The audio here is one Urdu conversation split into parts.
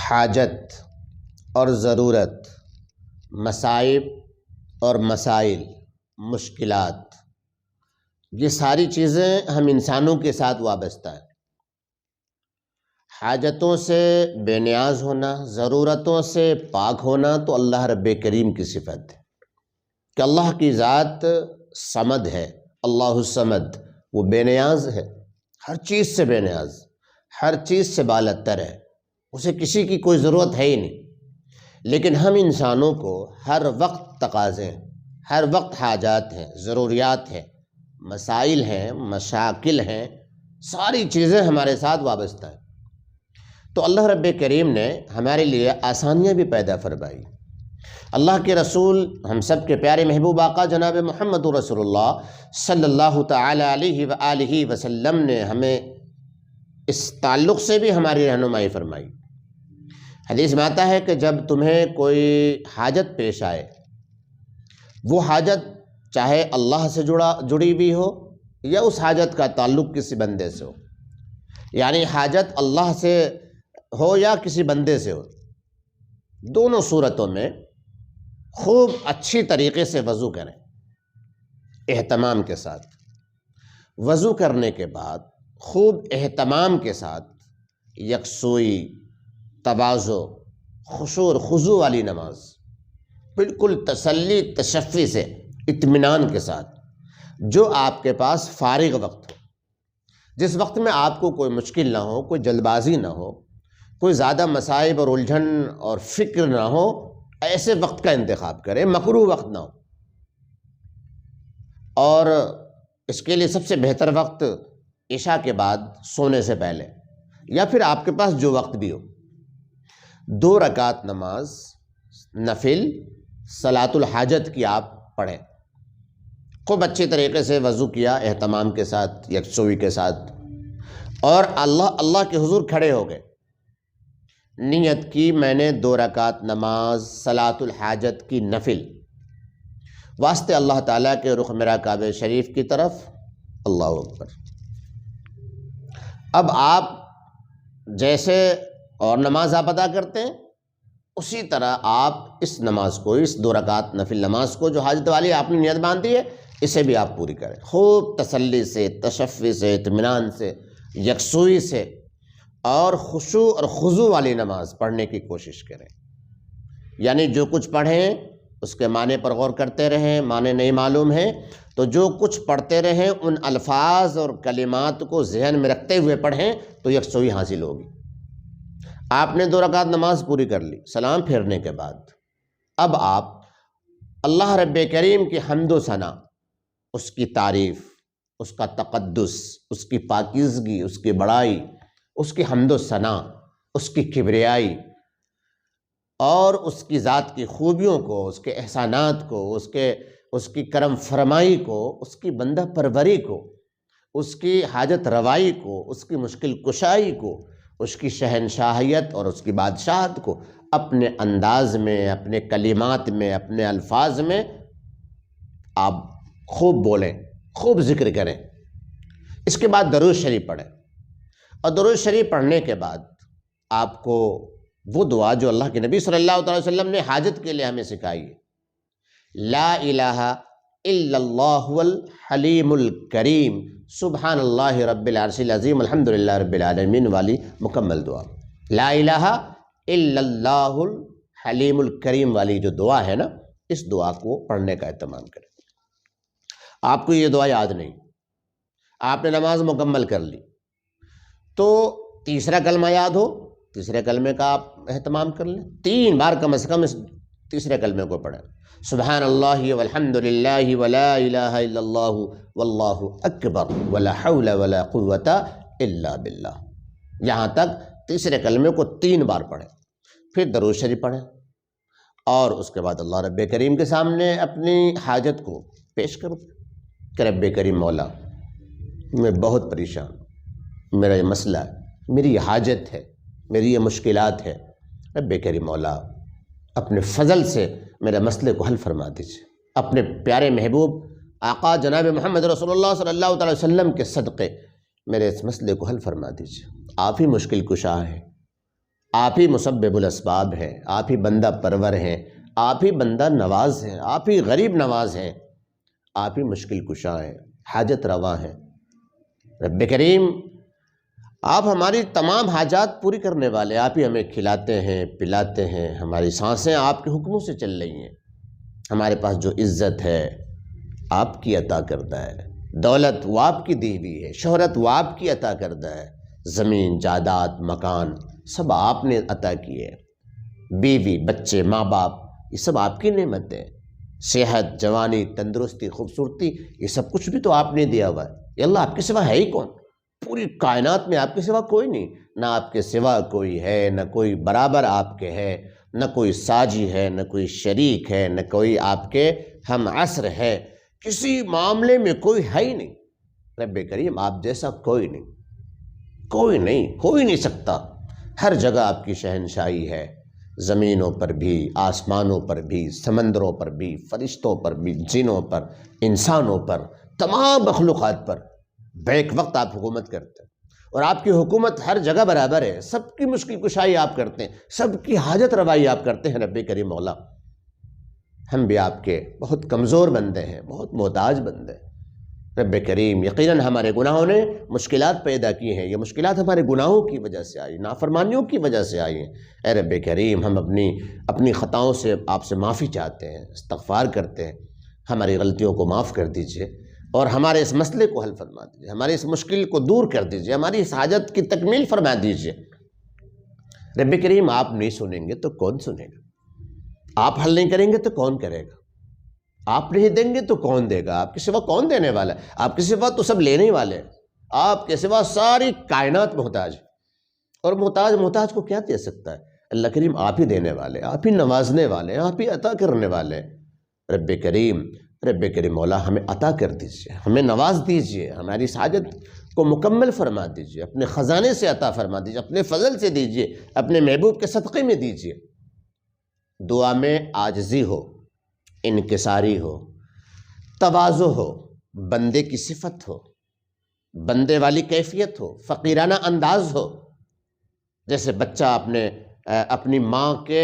حاجت اور ضرورت، مصائب اور مسائل، مشکلات، یہ ساری چیزیں ہم انسانوں کے ساتھ وابستہ ہیں۔ حاجتوں سے بے نیاز ہونا، ضرورتوں سے پاک ہونا تو اللہ رب کریم کی صفت ہے کہ اللہ کی ذات صمد ہے، اللہ الصمد، وہ بے نیاز ہے، ہر چیز سے بے نیاز، ہر چیز سے بالاتر ہے، اسے کسی کی کوئی ضرورت ہے ہی نہیں۔ لیکن ہم انسانوں کو ہر وقت تقاضے ہیں، ہر وقت حاجات ہیں، ضروریات ہیں، مسائل ہیں، مشاکل ہیں، ساری چیزیں ہمارے ساتھ وابستہ ہیں۔ تو اللہ رب کریم نے ہمارے لیے آسانیاں بھی پیدا فرمائی۔ اللہ کے رسول، ہم سب کے پیارے محبوب آقا جناب محمد رسول اللہ صلی اللہ تعالی علیہ وآلہ وسلم نے ہمیں اس تعلق سے بھی ہماری رہنمائی فرمائی۔ حدیث میں آتا ہے کہ جب تمہیں کوئی حاجت پیش آئے، وہ حاجت چاہے اللہ سے جڑی ہوئی ہو یا اس حاجت کا تعلق کسی بندے سے ہو، یعنی حاجت اللہ سے ہو یا کسی بندے سے ہو، دونوں صورتوں میں خوب اچھی طریقے سے وضو کریں، اہتمام کے ساتھ۔ وضو کرنے کے بعد خوب اہتمام کے ساتھ یکسوئی، تواضع، خشوع اور خضوع والی نماز، بالکل تسلی تشفی سے، اطمینان کے ساتھ، جو آپ کے پاس فارغ وقت ہو، جس وقت میں آپ کو کوئی مشکل نہ ہو، کوئی جلد بازی نہ ہو، کوئی زیادہ مصائب اور الجھن اور فکر نہ ہو، ایسے وقت کا انتخاب کریں، مکروہ وقت نہ ہو۔ اور اس کے لیے سب سے بہتر وقت عشاء کے بعد سونے سے پہلے، یا پھر آپ کے پاس جو وقت بھی ہو، 2 رکعت نماز نفل صلاۃ الحاجت کی آپ پڑھیں۔ خوب اچھی طریقے سے وضو کیا، اہتمام کے ساتھ، یکسوئی کے ساتھ، اور اللہ کے حضور کھڑے ہو گئے، نیت کی میں نے 2 رکعت نماز صلاۃ الحاجت کی نفل، واسطے اللہ تعالیٰ کے رخ میرا کعبہ شریف کی طرف، اللہ اکبر۔ اب آپ جیسے اور نماز آپ ادا کرتے ہیں، اسی طرح آپ اس نماز کو، اس 2 رکعت نفل نماز کو جو حاجت والی آپ نے نیت باندھی ہے، اسے بھی آپ پوری کریں، خوب تسلی سے، تشفی سے، اطمینان سے، یکسوئی سے اور خشوع اور خضوع والی نماز پڑھنے کی کوشش کریں۔ یعنی جو کچھ پڑھیں اس کے معنی پر غور کرتے رہیں، معنی نہیں معلوم ہے تو جو کچھ پڑھتے رہیں ان الفاظ اور کلمات کو ذہن میں رکھتے ہوئے پڑھیں تو یکسوئی حاصل ہوگی۔ آپ نے 2 رکعت نماز پوری کر لی، سلام پھیرنے کے بعد اب آپ اللہ رب کریم کی حمد و ثنا، اس کی تعریف، اس کا تقدس، اس کی پاکیزگی، اس کی بڑائی، اس کی حمد و ثنا، اس کی کبریائی اور اس کی ذات کی خوبیوں کو، اس کے احسانات کو، اس کی کرم فرمائی کو، اس کی بندہ پروری کو، اس کی حاجت روائی کو، اس کی مشکل کشائی کو، اس کی شہنشاہیت اور اس کی بادشاہت کو اپنے انداز میں، اپنے کلمات میں، اپنے الفاظ میں آپ خوب بولیں، خوب ذکر کریں۔ اس کے بعد درود شریف پڑھیں، اور درود شریف پڑھنے کے بعد آپ کو وہ دعا جو اللہ کے نبی صلی اللہ علیہ وسلم نے حاجت کے لیے ہمیں سکھائی ہے، لا الہ الا اللہ الحلیم الکریم سبحان اللہ رب العرش العظیم الحمدللہ رب العالمین والی مکمل دعا، لا الہ الا اللہ الحلیم الکریم والی جو دعا ہے نا، اس دعا کو پڑھنے کا اہتمام کریں۔ آپ کو یہ دعا یاد نہیں، آپ نے نماز مکمل کر لی تو تیسرا کلمہ یاد ہو، تیسرے کلمے کا آپ اہتمام کر لیں، 3 بار کم از کم اس تیسرے کلمے کو پڑھیں، سبحان اللہ والحمد للہ ولا الہ الا اللہ واللہ اکبر ولا حول ولا قوة الا باللہ، یہاں تک تیسرے کلمے کو 3 بار پڑھیں، پھر درود شریف پڑھیں، اور اس کے بعد اللہ رب کریم کے سامنے اپنی حاجت کو پیش کرو کہ رب کریم مولا، میں بہت پریشان ہوں، میرا یہ مسئلہ ہے، میری یہ حاجت ہے، میری یہ مشکلات ہے، رب کریم مولا اپنے فضل سے میرے مسئلے کو حل فرما دیجیے، اپنے پیارے محبوب آقا جناب محمد رسول اللہ صلی اللہ علیہ وسلم کے صدقے میرے اس مسئلے کو حل فرما دیجیے، آپ ہی مشکل کشا ہیں، آپ ہی مسبب الاسباب ہیں، آپ ہی بندہ پرور ہیں، آپ ہی بندہ نواز ہیں، آپ ہی غریب نواز ہیں، آپ ہی مشکل کشا ہیں، حاجت روا ہیں۔ رب کریم آپ ہماری تمام حاجات پوری کرنے والے، آپ ہی ہمیں کھلاتے ہیں، پلاتے ہیں، ہماری سانسیں آپ کے حکموں سے چل رہی ہیں۔ ہمارے پاس جو عزت ہے آپ کی عطا کردہ ہے، دولت وہ آپ کی دی ہوئی ہے، شہرت وہ آپ کی عطا کردہ ہے، زمین جائیداد مکان سب آپ نے عطا کیے، بیوی بچے ماں باپ یہ سب آپ کی نعمتیں، صحت جوانی تندرستی خوبصورتی یہ سب کچھ بھی تو آپ نے دیا ہوا ہے۔ یہ اللہ آپ کے سوا ہے ہی کون؟ پوری کائنات میں آپ کے سوا کوئی نہیں، نہ آپ کے سوا کوئی ہے، نہ کوئی برابر آپ کے ہے، نہ کوئی ساجی ہے، نہ کوئی شریک ہے، نہ کوئی آپ کے ہم عصر ہے، کسی معاملے میں کوئی ہے ہی نہیں۔ رب کریم آپ جیسا کوئی نہیں، کوئی نہیں، ہو ہی نہیں سکتا۔ ہر جگہ آپ کی شہنشاہی ہے، زمینوں پر بھی، آسمانوں پر بھی، سمندروں پر بھی، فرشتوں پر بھی، جنوں پر، انسانوں پر، تمام مخلوقات پر بیک وقت آپ حکومت کرتے ہیں، اور آپ کی حکومت ہر جگہ برابر ہے، سب کی مشکل کشائی آپ کرتے ہیں، سب کی حاجت روائی آپ کرتے ہیں۔ رب کریم مولا ہم بھی آپ کے بہت کمزور بندے ہیں، بہت محتاج بندے ہیں۔ رب کریم یقیناً ہمارے گناہوں نے مشکلات پیدا کی ہیں، یہ مشکلات ہمارے گناہوں کی وجہ سے آئی، نافرمانیوں کی وجہ سے آئی ہیں۔ اے رب کریم ہم اپنی خطاؤں سے آپ سے معافی چاہتے ہیں، استغفار کرتے ہیں، ہماری غلطیوں کو معاف کر دیجئے اور ہمارے اس مسئلے کو حل فرما دیجئے، ہماری اس مشکل کو دور کر دیجئے، ہماری اس حاجت کی تکمیل فرما دیجئے۔ رب کریم آپ نہیں سنیں گے تو کون سنے گا؟ آپ حل نہیں کریں گے تو کون کرے گا؟ آپ نہیں دیں گے تو کون دے گا؟ آپ کے سوا کون دینے والا ہے؟ آپ کے سوا تو سب لینے والے ہیں، آپ کے سوا ساری کائنات محتاج ہے، اور محتاج کو کیا دے سکتا ہے؟ اللہ کریم آپ ہی دینے والے، آپ ہی نوازنے والے، آپ ہی عطا کرنے والے۔ رب کریم مولا ہمیں عطا کر دیجئے، ہمیں نواز دیجئے، ہماری اس حاجت کو مکمل فرما دیجئے، اپنے خزانے سے عطا فرما دیجئے، اپنے فضل سے دیجئے، اپنے محبوب کے صدقے میں دیجئے۔ دعا میں عاجزی ہو، انکساری ہو، تواضع ہو، بندے کی صفت ہو، بندے والی کیفیت ہو، فقیرانہ انداز ہو۔ جیسے بچہ اپنی ماں کے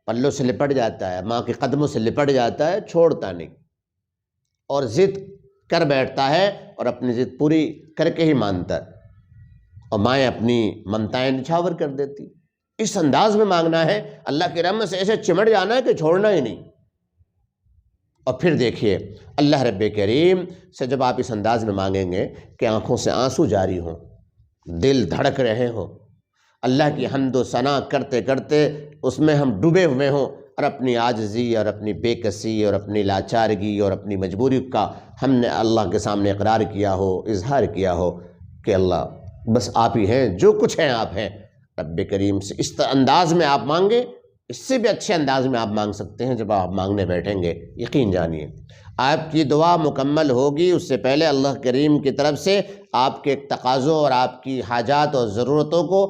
پلوں سے لپٹ جاتا ہے، ماں کے قدموں سے لپٹ جاتا ہے، چھوڑتا نہیں، اور ضد کر بیٹھتا ہے اور اپنی ضد پوری کر کے ہی مانتا ہے، اور مائیں اپنی ممتائیں نچھاور کر دیتی۔ اس انداز میں مانگنا ہے، اللہ کی رحمت سے ایسے چمٹ جانا ہے کہ چھوڑنا ہی نہیں۔ اور پھر دیکھیے اللہ رب کریم سے جب آپ اس انداز میں مانگیں گے کہ آنکھوں سے آنسو جاری ہوں، دل دھڑک رہے ہوں، اللہ کی حمد و ثنا کرتے کرتے اس میں ہم ڈوبے ہوئے ہوں، اور اپنی عاجزی اور اپنی بے کسی اور اپنی لاچارگی اور اپنی مجبوری کا ہم نے اللہ کے سامنے اقرار کیا ہو، اظہار کیا ہو کہ اللہ بس آپ ہی ہیں، جو کچھ ہیں آپ ہیں۔ رب کریم سے اس انداز میں آپ مانگیں، اس سے بھی اچھے انداز میں آپ مانگ سکتے ہیں جب آپ مانگنے بیٹھیں گے۔ یقین جانیے آپ کی دعا مکمل ہوگی، اس سے پہلے اللہ کریم کی طرف سے آپ کے تقاضوں اور آپ کی حاجات اور ضرورتوں کو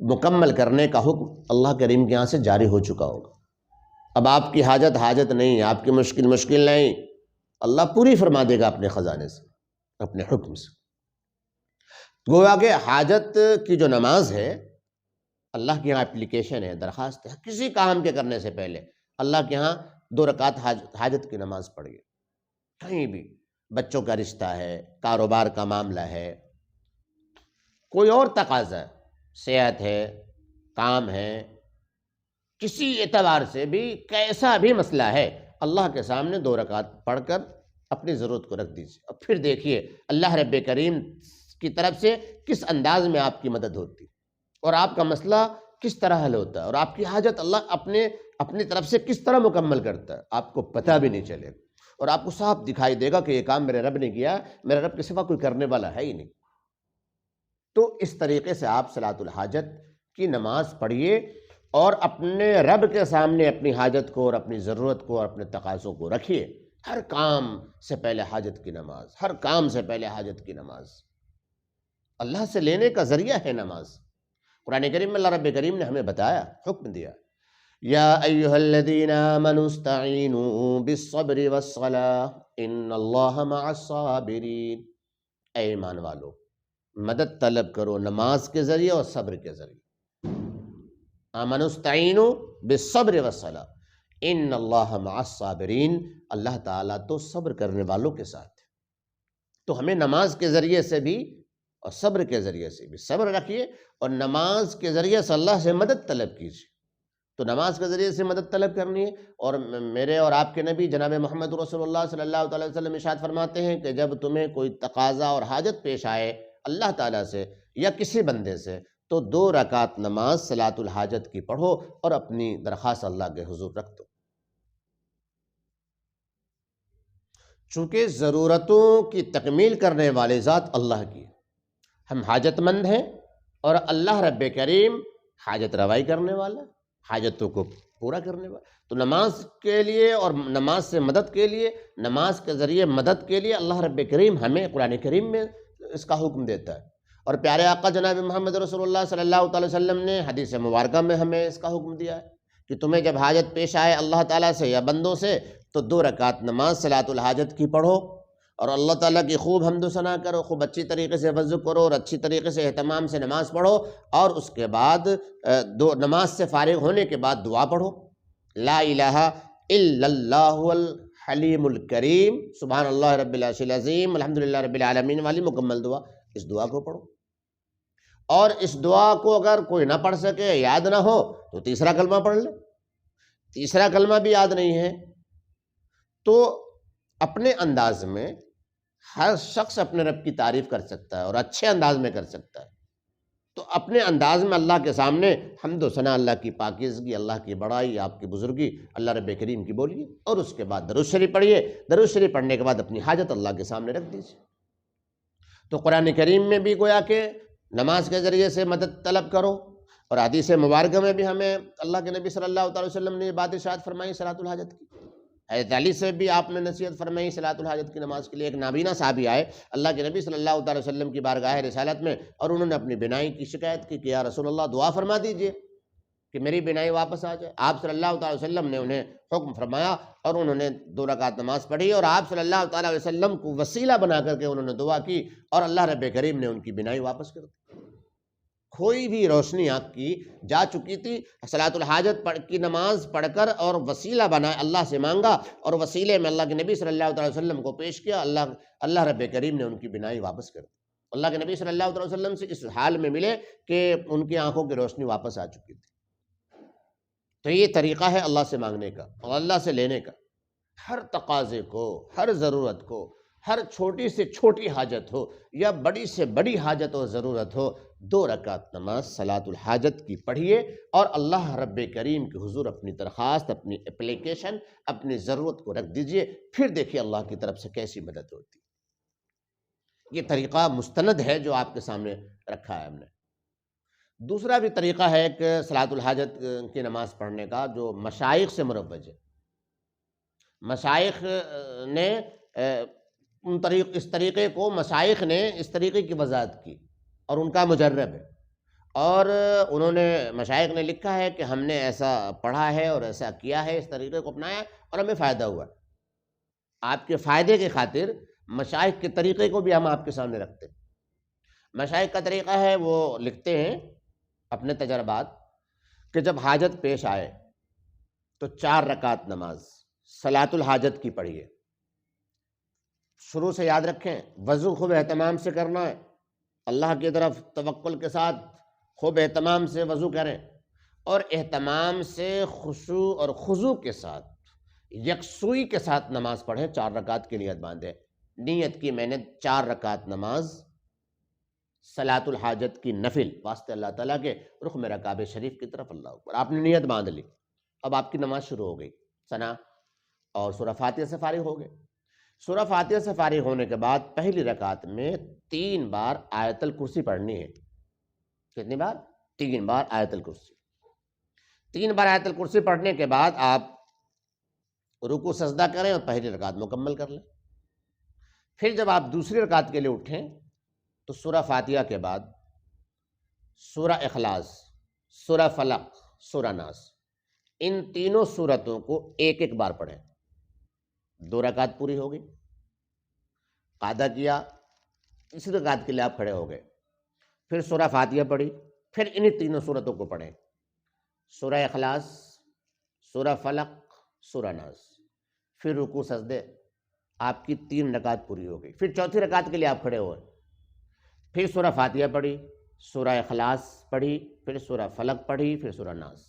مکمل کرنے کا حکم اللہ کریم کے یہاں سے جاری ہو چکا ہوگا۔ اب آپ کی حاجت نہیں، آپ کی مشکل نہیں، اللہ پوری فرما دے گا اپنے خزانے سے، اپنے حکم سے۔ گویا کہ حاجت کی جو نماز ہے اللہ کے یہاں اپلیکیشن ہے، درخواست ہے، کسی کام کے کرنے سے پہلے اللہ کے ہاں 2 رکعت حاجت کی نماز پڑھیے۔ کہیں بھی بچوں کا رشتہ ہے، کاروبار کا معاملہ ہے، کوئی اور تقاضا ہے، صحت ہے، کام ہے، کسی اعتبار سے بھی کیسا بھی مسئلہ ہے، اللہ کے سامنے 2 رکعت پڑھ کر اپنی ضرورت کو رکھ دیجیے، اور پھر دیکھیے اللہ رب کریم کی طرف سے کس انداز میں آپ کی مدد ہوتی، اور آپ کا مسئلہ کس طرح حل ہوتا ہے، اور آپ کی حاجت اللہ اپنی طرف سے کس طرح مکمل کرتا ہے، آپ کو پتہ بھی نہیں چلے گا، اور آپ کو صاف دکھائی دے گا کہ یہ کام میرے رب نے کیا، میرے رب کے سوا کوئی کرنے والا ہے ہی نہیں۔ تو اس طریقے سے آپ صلاۃ الحاجت کی نماز پڑھیے، اور اپنے رب کے سامنے اپنی حاجت کو اور اپنی ضرورت کو اور اپنے تقاضوں کو رکھیے۔ ہر کام سے پہلے حاجت کی نماز، ہر کام سے پہلے حاجت کی نماز، اللہ سے لینے کا ذریعہ ہے نماز۔ قرآن کریم میں اللہ رب کریم نے ہمیں بتایا، حکم دیا، یا ایہا الذین آمنوا استعینوا بالصبر والصلاة ان اللہ مع الصابرین۔ اے ایمان والو، مدد طلب کرو نماز کے ذریعے اور صبر کے ذریعے۔ آمنوا استعینوا بالصبر والصلاۃ ان اللہ مع الصابرین، اللہ تعالیٰ تو صبر کرنے والوں کے ساتھ ہے۔ تو ہمیں نماز کے ذریعے سے بھی اور صبر کے ذریعے سے بھی صبر رکھیے، اور نماز کے ذریعے سے اللہ سے مدد طلب کیجیے۔ تو نماز کے ذریعے سے مدد طلب کرنی ہے، اور میرے اور آپ کے نبی جناب محمد رسول اللہ صلی اللہ تعالی وسلم ارشاد فرماتے ہیں کہ جب تمہیں کوئی تقاضا اور حاجت پیش آئے اللہ تعالیٰ سے یا کسی بندے سے، تو 2 رکعت نماز صلاۃ الحاجت کی پڑھو اور اپنی درخواست اللہ کے حضور رکھ دو۔ چونکہ ضرورتوں کی تکمیل کرنے والے ذات اللہ کی، ہم حاجت مند ہیں، اور اللہ رب کریم حاجت روائی کرنے والا، حاجتوں کو پورا کرنے والا۔ تو نماز کے لیے اور نماز سے مدد کے لیے، نماز کے ذریعے مدد کے لیے اللہ رب کریم ہمیں قرآن کریم میں اس کا حکم دیتا ہے، اور پیارے آقا جناب محمد رسول اللہ صلی اللہ تعالی وسلم نے حدیث مبارکہ میں ہمیں اس کا حکم دیا ہے کہ تمہیں جب حاجت پیش آئے اللہ تعالیٰ سے یا بندوں سے، تو 2 رکعت نماز صلاۃ الحاجت کی پڑھو، اور اللہ تعالیٰ کی خوب حمد و ثنا کرو، خوب اچھی طریقے سے وضو کرو، اور اچھی طریقے سے اہتمام سے نماز پڑھو، اور اس کے بعد نماز سے فارغ ہونے کے بعد دعا پڑھو، لا الہ الا اللہ الحلیم الکریم سبحان اللہ رب العرش العظیم الحمدللہ رب العالمین والی مکمل دعا، اس دعا کو پڑھو۔ اور اس دعا کو اگر کوئی نہ پڑھ سکے، یاد نہ ہو، تو تیسرا کلمہ پڑھ لے۔ تیسرا کلمہ بھی یاد نہیں ہے تو اپنے انداز میں ہر شخص اپنے رب کی تعریف کر سکتا ہے، اور اچھے انداز میں کر سکتا ہے، تو اپنے انداز میں اللہ کے سامنے حمد و ثنا، اللہ کی پاکیزگی، اللہ کی بڑائی، آپ کی بزرگی، اللہ رب کریم کی بولیے، اور اس کے بعد درود شریف پڑھیے۔ درود شریف پڑھنے کے بعد اپنی حاجت اللہ کے سامنے رکھ دیجیے۔ تو قرآن کریم میں بھی گویا کہ نماز کے ذریعے سے مدد طلب کرو، اور حدیث مبارکہ میں بھی ہمیں اللہ کے نبی صلی اللہ تعالی وسلم نے یہ بات ارشاد فرمائی صلاۃ الحاجت کی۔ حضرت علی سے بھی آپ نے نصیحت فرمائی صلاۃ الحاجت کی نماز کے لیے۔ ایک نابینا صحابی آئے اللہ کے نبی صلی اللہ تعالی وسلم کی بارگاہ رسالت میں، اور انہوں نے اپنی بینائی کی شکایت کی کہ یا رسول اللہ دعا فرما دیجئے کہ میری بینائی واپس آ جائے۔ آپ صلی اللہ تعالی وسلم نے انہیں حکم فرمایا، اور انہوں نے 2 رکعت نماز پڑھی، اور آپ صلی اللہ تعالی وسلم کو وسیلہ بنا کر کے انہوں نے دعا کی، اور اللہ رب کریم نے ان کی بینائی واپس کر دی۔ کوئی بھی روشنی آپ کی جا چکی تھی، صلاۃ الحاجت کی نماز پڑھ کر اور وسیلہ بنا اللہ سے مانگا، اور وسیلے میں اللہ کے نبی صلی اللہ تعالی وسلم کو پیش کیا، اللہ رب کریم نے ان کی بینائی واپس کر دی۔ اللہ کے نبی صلی اللہ تعالی وسلم سے اس حال میں ملے کہ ان کی آنکھوں کی روشنی واپس آ چکی تھی۔ تو یہ طریقہ ہے اللہ سے مانگنے کا اور اللہ سے لینے کا۔ ہر تقاضے کو، ہر ضرورت کو، ہر چھوٹی سے چھوٹی حاجت ہو یا بڑی سے بڑی حاجت اور ضرورت ہو، 2 رکعت نماز صلاۃ الحاجت کی پڑھیے، اور اللہ رب کریم کے حضور اپنی درخواست، اپنی اپلیکیشن، اپنی ضرورت کو رکھ دیجئے، پھر دیکھیے اللہ کی طرف سے کیسی مدد ہوتی۔ یہ طریقہ مستند ہے جو آپ کے سامنے رکھا ہے ہم نے۔ دوسرا بھی طریقہ ہے کہ صلاۃ الحاجت کی نماز پڑھنے کا جو مشائخ سے مروج ہے۔ مشائخ نے اس طریقے کو مشائخ نے اس طریقے کی وضاحت کی، اور ان کا مجرب ہے، اور انہوں نے مشائخ نے لکھا ہے کہ ہم نے ایسا پڑھا ہے اور ایسا کیا ہے، اس طریقے کو اپنایا اور ہمیں فائدہ ہوا۔ آپ کے فائدے کی خاطر مشائخ کے طریقے کو بھی ہم آپ کے سامنے رکھتے ہیں۔ مشائخ کا طریقہ ہے، وہ لکھتے ہیں اپنے تجربات کہ جب حاجت پیش آئے تو 4 رکعت نماز صلاۃ الحاجت کی پڑھیے۔ شروع سے یاد رکھیں، وضو خوب اہتمام سے کرنا ہے، اللہ کی طرف توکل کے ساتھ خوب اہتمام سے وضو کریں، اور اہتمام سے خشوع اور خضوع کے ساتھ، یکسوئی کے ساتھ نماز پڑھیں۔ 4 رکعت کی نیت باندھیں، نیت کی میں نے 4 رکعت نماز صلاۃ الحاجت کی نفل واسطے اللہ تعالیٰ کے، رخ میرا کعبہ شریف کی طرف، اللہ اکبر۔ آپ نے نیت باندھ لی، اب آپ کی نماز شروع ہو گئی، ثنا اور سورہ فاتحہ سے فارغ ہو گئے۔ سورہ فاتحہ سے فارغ ہونے کے بعد پہلی رکعت میں 3 بار آیت الکرسی پڑھنی ہے۔ کتنی بار؟ 3 بار آیت الکرسی۔ 3 بار آیت الکرسی پڑھنے کے بعد آپ رکوع سجدہ کریں اور پہلی رکعت مکمل کر لیں۔ پھر جب آپ دوسری رکعت کے لیے اٹھیں تو سورہ فاتحہ کے بعد سورہ اخلاص، سورہ فلق، سورہ ناس، ان تینوں سورتوں کو ایک ایک بار پڑھیں۔ 2 رکعت پوری ہو گئی، قاعدہ کیا، تیسری رکعت کے لیے آپ کھڑے ہو گئے، پھر سورہ فاتحہ پڑھی، پھر انہی تینوں سورتوں کو پڑھیں۔ سورہ اخلاص، سورہ فلق، سورہ ناس، پھر رکوع سجدے، آپ کی 3 رکعت پوری ہو گئی۔ پھر چوتھی رکعت کے لیے آپ کھڑے ہوئے، پھر سورہ فاتحہ پڑھی، سورہ اخلاص پڑھی، پھر سورہ فلق پڑھی، پھر سورہ ناس۔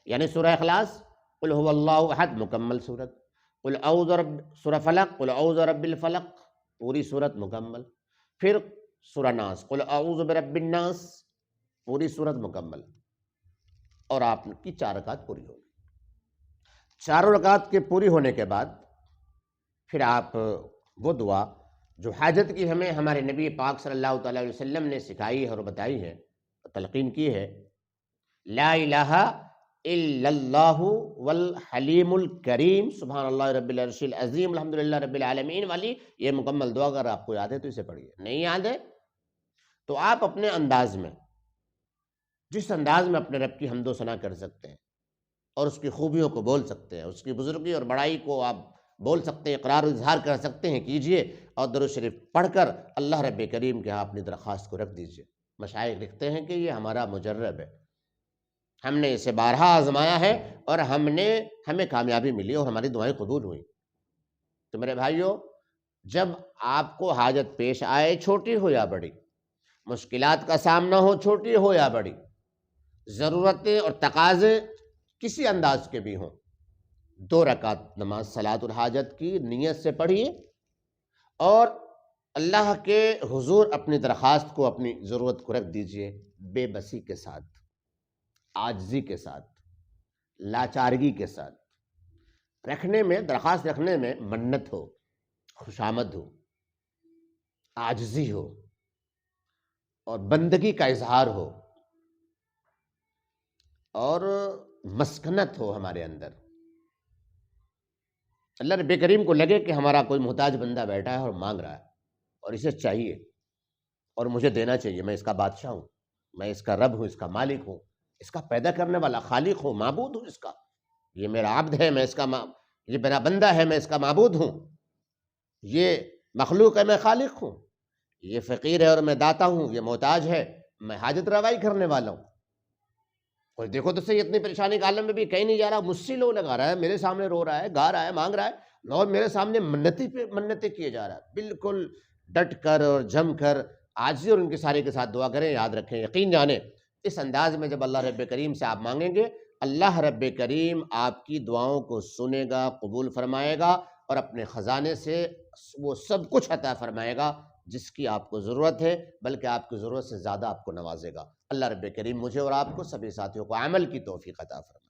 یعنی سورہ اخلاص قل هو اللہ احد مکمل صورت، قل اعوذ سورہ فلق قل اعوذ رب الفلق پوری صورت مکمل، پھر سورہ ناس قل اعوذ برب الناس پوری صورت مکمل، اور آپ کی 4 رکعت پوری ہو گئی۔ 4 رکعت کے پوری ہونے کے بعد پھر آپ وہ دعا جو حاجت کی ہمیں ہمارے نبی پاک صلی اللہ تعالی علیہ وسلم نے سکھائی ہے اور بتائی ہے، تلقین کی ہے، لا الہ الا اللہ والحلیم الکریم سبحان اللہ رب العرش العظیم الحمدللہ رب العالمین والی یہ مکمل دعا اگر آپ کو یاد ہے تو اسے پڑھیے، نہیں یاد ہے تو آپ اپنے انداز میں، جس انداز میں اپنے رب کی حمد و ثنا کر سکتے ہیں اور اس کی خوبیوں کو بول سکتے ہیں، اس کی بزرگی اور بڑائی کو آپ بول سکتے ہیں، اقرار و اظہار کر سکتے ہیں، کیجئے، اور درود شریف پڑھ کر اللہ رب کریم کے ہاں اپنی درخواست کو رکھ دیجئے۔ مشائخ لکھتے ہیں کہ یہ ہمارا مجرب ہے، ہم نے اسے بارہا آزمایا ہے اور ہمیں کامیابی ملی اور ہماری دعائیں قبول ہوئیں۔ تو میرے بھائیوں، جب آپ کو حاجت پیش آئے، چھوٹی ہو یا بڑی، مشکلات کا سامنا ہو، چھوٹی ہو یا بڑی، ضرورتیں اور تقاضے کسی انداز کے بھی ہوں، 2 رکعت نماز صلاۃ الحاجت کی نیت سے پڑھیے اور اللہ کے حضور اپنی درخواست کو، اپنی ضرورت کو رکھ دیجئے، بے بسی کے ساتھ، عاجزی کے ساتھ، لاچارگی کے ساتھ رکھنے میں، درخواست رکھنے میں منت ہو، خوشامد ہو، عاجزی ہو اور بندگی کا اظہار ہو اور مسکنت ہو ہمارے اندر۔ اللہ رب کریم کو لگے کہ ہمارا کوئی محتاج بندہ بیٹھا ہے اور مانگ رہا ہے اور اسے چاہیے اور مجھے دینا چاہیے، میں اس کا بادشاہ ہوں، میں اس کا رب ہوں، اس کا مالک ہوں، اس کا پیدا کرنے والا خالق ہوں، معبود ہوں اس کا، یہ میرا عبد ہے، میں اس کا یہ میرا بندہ ہے، میں اس کا معبود ہوں، یہ مخلوق ہے، میں خالق ہوں، یہ فقیر ہے اور میں داتا ہوں، یہ محتاج ہے، میں حاجت روائی کرنے والا ہوں۔ اور دیکھو تو صحیح، اتنی پریشانی کے عالم میں بھی کہیں نہیں جا رہا، مجھ سے لو لگا رہا ہے، میرے سامنے رو رہا ہے، گا رہا ہے، مانگ رہا ہے، اور میرے سامنے منتیں کیے جا رہا ہے۔ بالکل ڈٹ کر اور جم کر عاجزی اور ان کے سارے کے ساتھ دعا کریں، یاد رکھیں، یقین جانیں، اس انداز میں جب اللہ رب کریم سے آپ مانگیں گے، اللہ رب کریم آپ کی دعاؤں کو سنے گا، قبول فرمائے گا اور اپنے خزانے سے وہ سب کچھ عطا فرمائے گا جس کی آپ کو ضرورت ہے، بلکہ آپ کی ضرورت سے زیادہ آپ کو نوازے گا۔ اللہ رب کریم مجھے اور آپ کو سبھی ساتھیوں کو عمل کی توفیق عطا فرمائے۔